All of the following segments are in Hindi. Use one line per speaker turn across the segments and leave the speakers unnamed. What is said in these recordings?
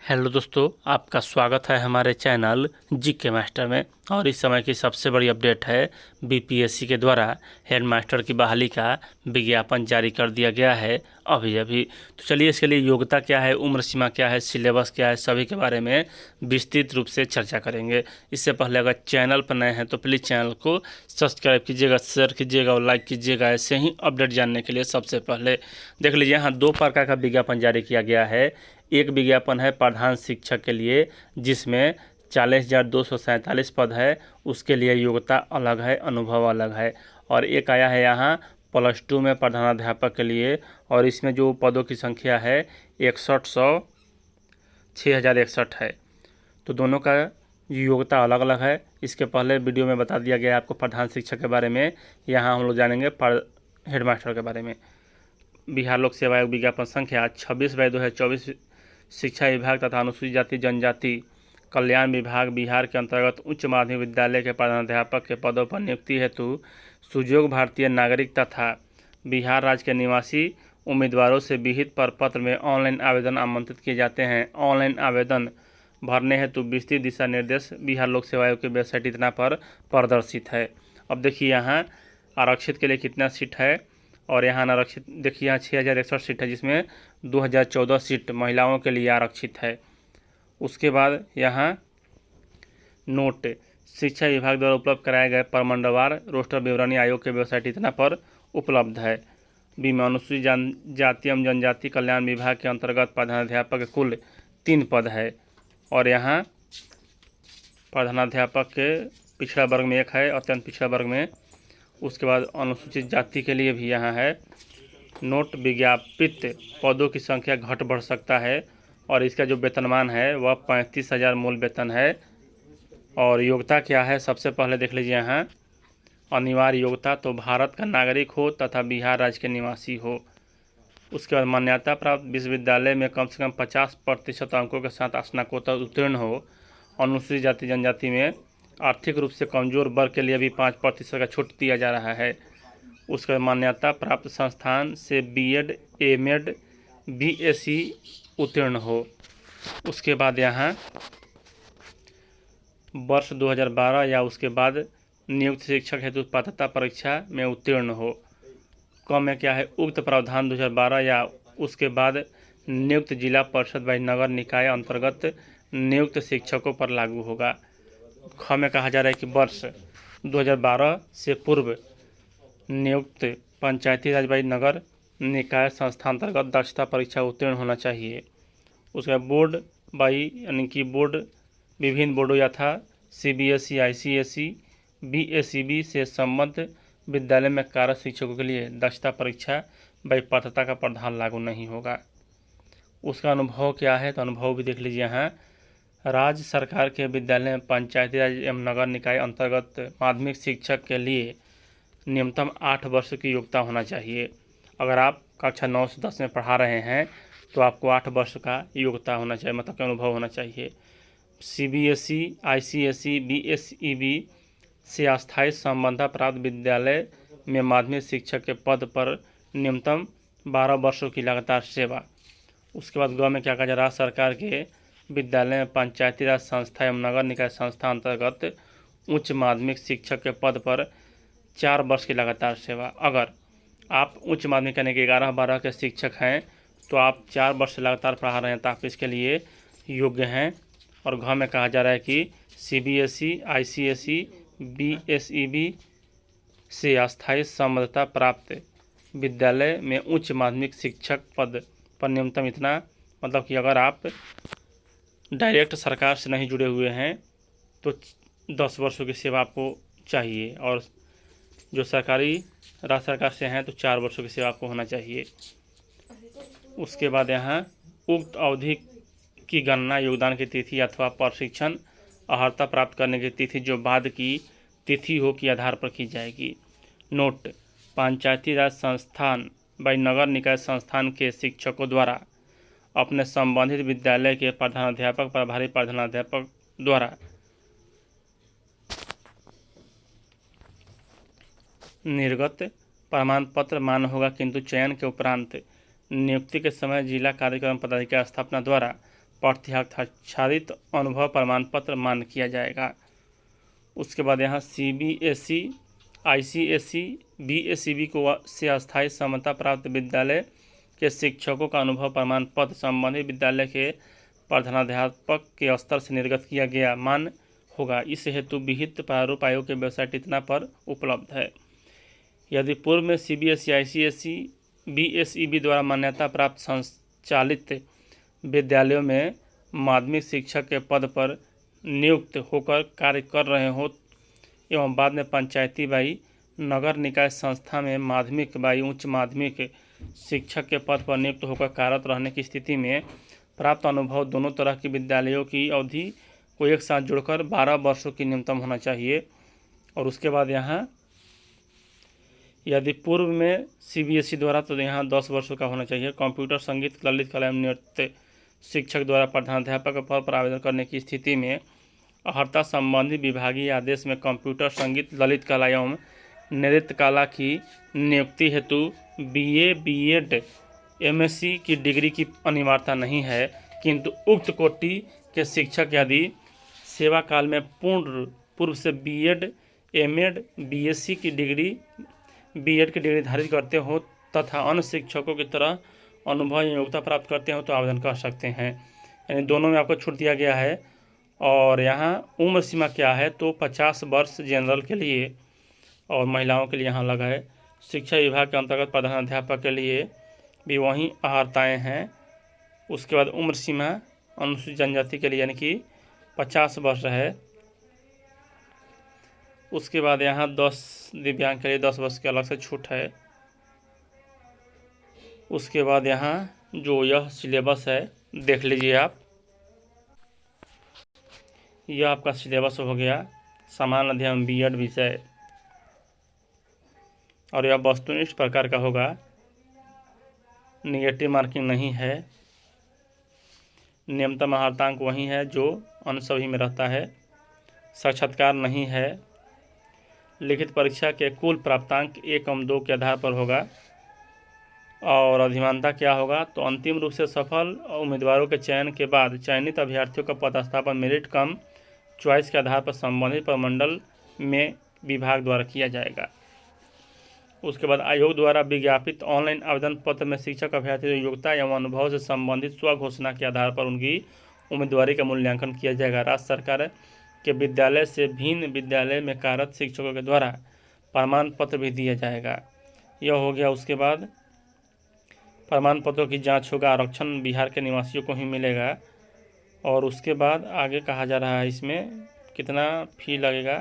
हेलो दोस्तों, आपका स्वागत है हमारे चैनल जीके मास्टर में। और इस समय की सबसे बड़ी अपडेट है, बीपीएससी के द्वारा हेडमास्टर की बहाली का विज्ञापन जारी कर दिया गया है अभी। तो चलिए इसके लिए योग्यता क्या है, उम्र सीमा क्या है, सिलेबस क्या है, सभी के बारे में विस्तृत रूप से चर्चा करेंगे। इससे पहले अगर चैनल पर नए हैं तो प्लीज़ चैनल को सब्सक्राइब कीजिएगा, शेयर कीजिएगा और लाइक कीजिएगा। ऐसे ही अपडेट जानने के लिए सबसे पहले देख लीजिए, यहाँ 2 प्रकार का विज्ञापन जारी किया गया है। एक विज्ञापन है प्रधान शिक्षक के लिए, जिसमें 40,247 पद है, उसके लिए योग्यता अलग है, अनुभव अलग है। और एक आया है यहाँ +2 में प्रधानाध्यापक के लिए, और इसमें जो पदों की संख्या है 6161 है। तो दोनों का योग्यता अलग अलग है। इसके पहले वीडियो में बता दिया गया है आपको प्रधान शिक्षक के बारे में। यहाँ हम लोग जानेंगे हेडमास्टर के बारे में। बिहार लोक सेवा आयोग विज्ञापन संख्या 26/2024 शिक्षा विभाग तथा अनुसूचित जाति जनजाति कल्याण विभाग बिहार के अंतर्गत उच्च माध्यमिक विद्यालय के प्रधानाध्यापक के पदों पर नियुक्ति हेतु सुजोग भारतीय नागरिक तथा बिहार राज्य के निवासी उम्मीदवारों से विहित प्रपत्र में ऑनलाइन आवेदन आमंत्रित किए जाते हैं। ऑनलाइन आवेदन भरने हेतु विस्तृत दिशा निर्देश बिहार लोक सेवा आयोग की वेबसाइट इतना पर प्रदर्शित है। अब देखिए यहाँ आरक्षित के लिए कितना सीट है, और यहाँ अनारक्षित देखिए यहाँ 6061 सीट है, जिसमें 2014 सीट महिलाओं के लिए आरक्षित है। उसके बाद यहाँ नोट, शिक्षा विभाग द्वारा उपलब्ध कराए गए प्रमंडलवार रोस्टर विवरणी आयोग के वेबसाइट इतना पर उपलब्ध है। बीमा अनुसूचित जाति एवं जनजाति कल्याण विभाग के अंतर्गत प्रधानाध्यापक के कुल 3 पद है, और यहाँ प्रधानाध्यापक के पिछड़ा वर्ग में 1 है, अत्यंत पिछड़ा वर्ग में। उसके बाद अनुसूचित जाति के लिए भी यहाँ है नोट, विज्ञापित पदों की संख्या घट बढ़ सकता है, और इसका जो वेतनमान है वह 35,000 मूल वेतन है। और योग्यता क्या है, सबसे पहले देख लीजिए यहाँ अनिवार्य योग्यता तो भारत का नागरिक हो तथा बिहार राज्य के निवासी हो। उसके बाद मान्यता प्राप्त विश्वविद्यालय में कम से कम 50% अंकों के साथ स्नातकोत्तर उत्तीर्ण हो। अनुसूचित जाति जनजाति में आर्थिक रूप से कमजोर वर्ग के लिए भी 5% का छूट दिया जा रहा है। उसका मान्यता प्राप्त संस्थान से बीएड, एमएड, बीएससी उत्तीर्ण हो। उसके बाद यहाँ वर्ष 2012 या उसके बाद नियुक्त शिक्षक हेतु पात्रता परीक्षा में उत्तीर्ण हो। कम में क्या है, उक्त प्रावधान 2012 या उसके बाद नियुक्त जिला परिषद व नगर निकाय अंतर्गत नियुक्त शिक्षकों पर लागू होगा। ख में कहा जा रहा है कि वर्ष 2012 से पूर्व नियुक्त पंचायती राज व नगर निकाय संस्था अंतर्गत दक्षता परीक्षा उत्तीर्ण होना चाहिए। उसका बोर्ड यानी कि बोर्ड विभिन्न बोर्डों यथा सीबीएसई, आईसीएसई, बीएसईबी से संबद्ध विद्यालय में कार्य शिक्षकों के लिए दक्षता परीक्षा व पात्रता का प्रावधान लागू नहीं होगा। उसका अनुभव क्या है, तो अनुभव भी देख लीजिए यहाँ राज्य सरकार के विद्यालय में पंचायती राज एवं नगर निकाय अंतर्गत माध्यमिक शिक्षक के लिए न्यूनतम 8 वर्ष की योग्यता होना चाहिए। अगर आप कक्षा 9 से 10 में पढ़ा रहे हैं तो आपको 8 वर्ष का योग्यता होना चाहिए, मतलब कि अनुभव होना चाहिए। सीबीएसई, आईसीएसई, बीएसईबी से अस्थायी संबंधा प्राप्त विद्यालय में माध्यमिक शिक्षक के पद पर न्यूनतम 12 वर्षों की लगातार सेवा। उसके बाद ग में क्या कहा जा रहा है, सरकार के विद्यालय में पंचायती राज संस्था एवं नगर निकाय संस्था अंतर्गत उच्च माध्यमिक शिक्षक के पद पर 4 वर्ष की लगातार सेवा। अगर आप उच्च माध्यमिक यानी कि 11-12 के शिक्षक हैं तो आप 4 वर्ष लगातार पढ़ा रहे हैं तो आप इसके लिए योग्य हैं। और घ में कहा जा रहा है कि सीबीएसई, आईसीएसई, बीएसईबी से अस्थायी संबद्धता प्राप्त विद्यालय में उच्च माध्यमिक शिक्षक पद पर न्यूनतम इतना, मतलब कि अगर आप डायरेक्ट सरकार से नहीं जुड़े हुए हैं तो 10 वर्षों की सेवा आपको चाहिए, और जो सरकारी राज्य सरकार से हैं तो 4 वर्षों की सेवा आपको होना चाहिए। उसके बाद यहाँ उक्त अवधि की गणना योगदान की तिथि अथवा प्रशिक्षण अर्हता प्राप्त करने की तिथि जो बाद की तिथि हो के आधार पर की जाएगी। नोट, पंचायती राज संस्थान व नगर निकाय संस्थान के शिक्षकों द्वारा अपने संबंधित विद्यालय के प्रधानाध्यापक, प्रभारी प्रधानाध्यापक द्वारा निर्गत प्रमाण पत्र मान्य होगा, किंतु चयन के उपरांत नियुक्ति के समय जिला कार्यक्रम पदाधिकारी स्थापना द्वारा प्रत्याच्छादित अनुभव प्रमाण पत्र मान्य किया जाएगा। उसके बाद यहाँ CBSE, ICSE, BACB को से अस्थायी समता प्राप्त विद्यालय के शिक्षकों का अनुभव प्रमाण पत्र संबंधित विद्यालय के प्रधानाध्यापक के स्तर से निर्गत किया गया मान्य होगा। इस हेतु विहित प्रारूप आयोग के वेबसाइट इतना पर उपलब्ध है। यदि पूर्व में CBSE, ICSE, BACB द्वारा मान्यता प्राप्त संचालित विद्यालयों में माध्यमिक शिक्षक के पद पर नियुक्त होकर कार्य कर रहे हो एवं बाद में पंचायती बाई नगर निकाय संस्था में माध्यमिक बाई उच्च माध्यमिक शिक्षक के पद पर नियुक्त होकर कार्यरत रहने की स्थिति में प्राप्त अनुभव दोनों तरह की विद्यालयों की अवधि को एक साथ जोड़कर 12 वर्षों की न्यूनतम होना चाहिए। और उसके बाद यहाँ यदि पूर्व में CBSE द्वारा तो यहाँ 10 वर्षों का होना चाहिए। कंप्यूटर, संगीत, ललित कला एवं नृत्य शिक्षक द्वारा प्रधानाध्यापक पद पर आवेदन करने की स्थिति में अर्हता संबंधी विभागीय आदेश में कंप्यूटर, संगीत, ललित कला एवं नृत्य कला की नियुक्ति हेतु BA, B.Ed, MSc की डिग्री की अनिवार्यता नहीं है, किंतु उक्त कोटि के शिक्षक यदि सेवा काल में पूर्व से B.Ed, M.Ed, BSc की डिग्री B.Ed की डिग्री धारित करते हो तथा अन्य शिक्षकों की तरह अनुभव योग्यता प्राप्त करते हो तो आवेदन कर सकते हैं। यानी दोनों में आपको छूट दिया गया है। और यहाँ उम्र सीमा क्या है तो 50 वर्ष जनरल के लिए और महिलाओं के लिए यहाँ लगा है। शिक्षा विभाग के अंतर्गत प्रधानाध्यापक के लिए भी वहीं अर्हताएँ हैं। उसके बाद उम्र सीमा अनुसूचित जनजाति के लिए यानी कि 50 वर्ष है। उसके बाद यहाँ 10 दिव्यांग के लिए 10 वर्ष की अलग से छूट है। उसके बाद यहाँ जो यह सिलेबस है देख लीजिए आप, यह आपका सिलेबस हो गया सामान्य अध्ययन B.Ed विषय और यह वस्तुनिष्ठ प्रकार का होगा, निगेटिव मार्किंग नहीं है, न्यूनतम अर्हतांक वही है जो अन्य सभी में रहता है, साक्षात्कार नहीं है, लिखित परीक्षा के कुल प्राप्तांक 1 एवं 2 के आधार पर होगा। और अधिमानता क्या होगा तो अंतिम रूप से सफल उम्मीदवारों के चयन के बाद चयनित अभ्यर्थियों का पदस्थापन मेरिट कम चॉइस के आधार पर संबंधित प्रमंडल में विभाग द्वारा किया जाएगा। उसके बाद आयोग द्वारा विज्ञापित ऑनलाइन आवेदन पत्र में शिक्षक अभ्यर्थियों की योग्यता एवं अनुभव से संबंधित स्व घोषणा के आधार पर उनकी उम्मीदवारी का मूल्यांकन किया जाएगा। राज्य सरकार के विद्यालय से भिन्न विद्यालय में कार्यरत शिक्षकों के द्वारा प्रमाण पत्र भी दिया जाएगा। यह हो गया। उसके बाद प्रमाण पत्रों की जांच होगा, आरक्षण बिहार के निवासियों को ही मिलेगा। और उसके बाद आगे कहा जा रहा है इसमें कितना फ़ी लगेगा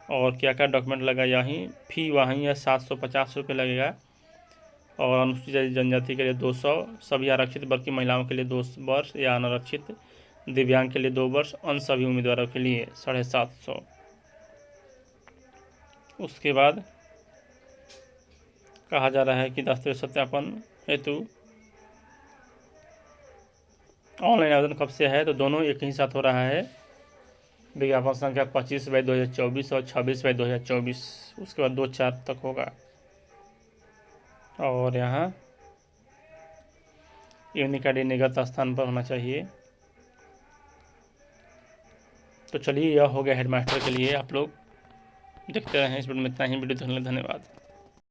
और क्या क्या डॉक्यूमेंट लगेगा। यहीं फ़ी वहीं है 750 रुपये लगेगा। और अनुसूचित जनजाति के लिए 200, सभी आरक्षित वर्ग की महिलाओं के लिए 2 वर्ष या अनारक्षित दिव्यांग के लिए 2 वर्ष, अन्य सभी उम्मीदवारों के लिए 750। उसके बाद कहा जा रहा है कि दस्तावेज सत्यापन हेतु ऑनलाइन आवेदन कब से है तो दोनों एक ही साथ हो रहा है। विज्ञापन संख्या 25/2024 और 26/2024। उसके बाद 2/4 तक होगा। और यहाँ यूनिक आईडी निगत स्थान पर होना चाहिए। तो चलिए यह हो गया हेडमास्टर के लिए। आप लोग देखते रहें इस वीडियो में इतना ही। वीडियो देखने के लिए धन्यवाद।